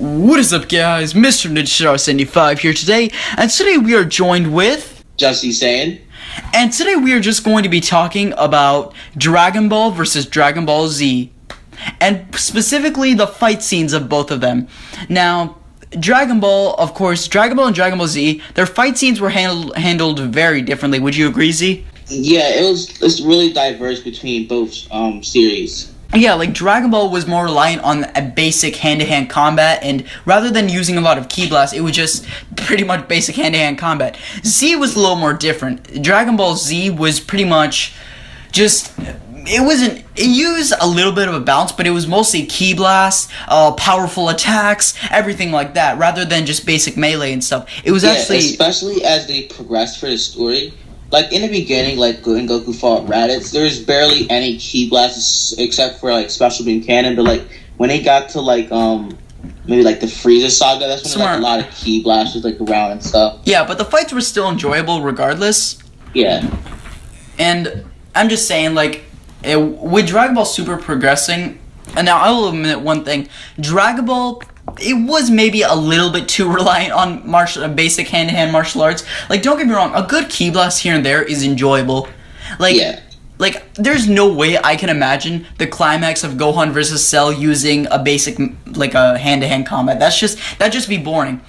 What is up, guys? Mr.NinjaStar here today, and today we are joined with Justy saying, and today we are just going to be talking about Dragon Ball versus Dragon Ball Z, and specifically the fight scenes of both of them. Now, Dragon Ball, of course, Dragon Ball and Dragon Ball Z, their fight scenes were handled very differently. Would you agree, Z? Yeah, it's really diverse between both series. Yeah, like Dragon Ball was more reliant on a basic hand-to-hand combat, and rather than using a lot of ki blast, it was just pretty much basic hand-to-hand combat. Z was a little more different. Dragon Ball Z was pretty much just, it used a little bit of a balance, but it was mostly ki blast, powerful attacks, everything like that, rather than just basic melee and stuff. It was actually, especially as they progressed for the story. Like, in the beginning, like, when Goku fought Raditz, there's barely any ki blasts except for, like, Special Beam Cannon, but, like, when they got to, like, maybe, like, the Frieza Saga, that's when, like, a lot of ki blasts was, like, around and stuff. Yeah, but the fights were still enjoyable regardless. Yeah. And I'm just saying, like, with Dragon Ball Super progressing, and now I will admit one thing, Dragon Ball, it was maybe a little bit too reliant on basic hand-to-hand martial arts. Like, don't get me wrong, a good ki blast here and there is enjoyable. Like, like, there's no way I can imagine the climax of Gohan versus Cell using a basic, like, a hand-to-hand combat. That'd just be boring.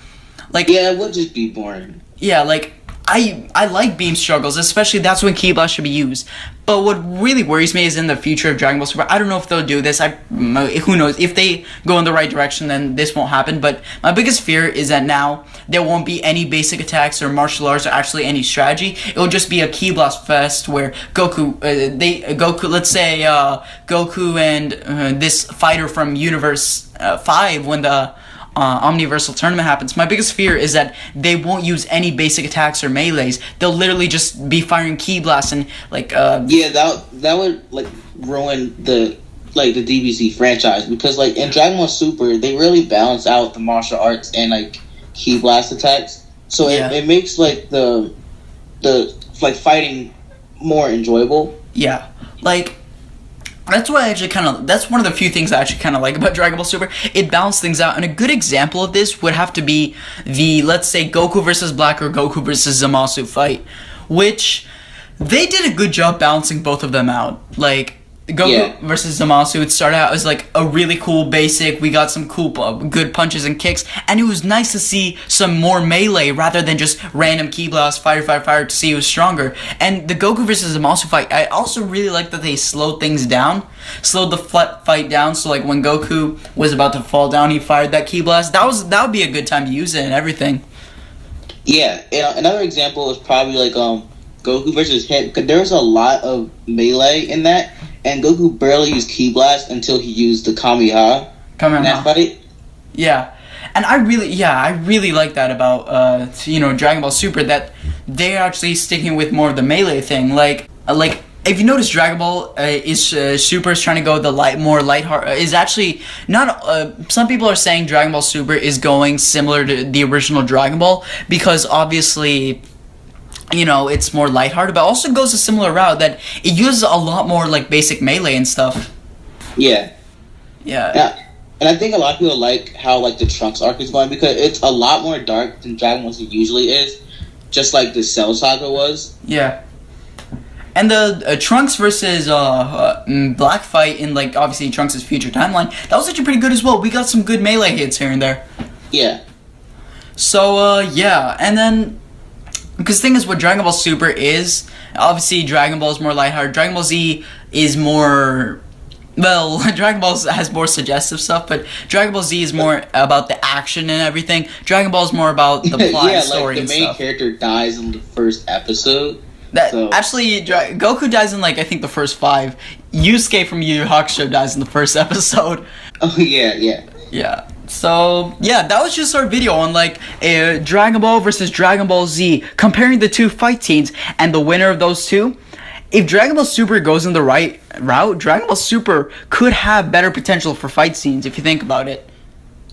Like, yeah, it would just be boring. Yeah, like, I like beam struggles, especially that's when ki blast should be used. But what really worries me is in the future of Dragon Ball Super. I don't know if they'll do this. Who knows? If they go in the right direction, then this won't happen. But my biggest fear is that now there won't be any basic attacks or martial arts or actually any strategy. It will just be a ki blast fest where Goku, let's say Goku and this fighter from Universe 5 when the Omniversal tournament happens. My biggest fear is that they won't use any basic attacks or melees. They'll literally just be firing ki blasts and like yeah, that would like ruin the DBZ franchise, because like in Dragon Ball Super they really balance out the martial arts and like ki blast attacks, so it makes like the like fighting more enjoyable. Yeah, like that's why that's one of the few things I actually kind of like about Dragon Ball Super. It balanced things out, and a good example of this would have to be the, let's say, Goku versus Black or Goku versus Zamasu fight, which they did a good job balancing both of them out. Like, Goku versus Zamasu, it started out as like a really cool basic, we got some cool good punches and kicks, and it was nice to see some more melee rather than just random ki blast, fire to see who's stronger. And the Goku versus Zamasu fight, I also really like that they slowed things down, slowed the fight down, so like when Goku was about to fall down, he fired that ki blast. That would be a good time to use it and everything. Yeah, another example is probably like Goku versus him, because there was a lot of melee in that, and Goku barely used ki blast until he used the Kamehameha in that fight. Yeah, and I really like that about Dragon Ball Super, that they're actually sticking with more of the melee thing. Like if you notice, Dragon Ball Super is trying to go the more lighthearted. Is actually not. Some people are saying Dragon Ball Super is going similar to the original Dragon Ball, because obviously, you know, it's more lighthearted, but also goes a similar route that it uses a lot more like basic melee and stuff. Yeah. And I think a lot of people like how like the Trunks arc is going, because it's a lot more dark than Dragon Ball Z usually is, just like the Cell Saga was. Yeah. And the Trunks versus Black fight in, like, obviously Trunks' future timeline, that was actually pretty good as well. We got some good melee hits here and there. Yeah. So yeah, and then, because the thing is, what Dragon Ball Super is, obviously Dragon Ball is more lighthearted. Dragon Ball Z is more, well, Dragon Ball has more suggestive stuff, but Dragon Ball Z is more about the action and everything. Dragon Ball is more about the plot and story and stuff. Yeah, like the main character dies in the first episode. Actually, Goku dies in, like, I think the first 5. Yusuke from Yu Yu Hakusho dies in the first episode. Oh, yeah. Yeah. So, yeah, that was just our video on, like, Dragon Ball versus Dragon Ball Z, comparing the two fight scenes, and the winner of those two. If Dragon Ball Super goes in the right route, Dragon Ball Super could have better potential for fight scenes, if you think about it.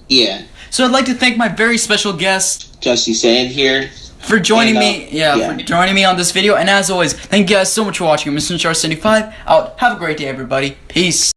Yeah. So I'd like to thank my very special guest, Justy saying here, for joining me. For joining me on this video. And as always, thank you guys so much for watching. Mr.NinjaStar out. Have a great day, everybody. Peace.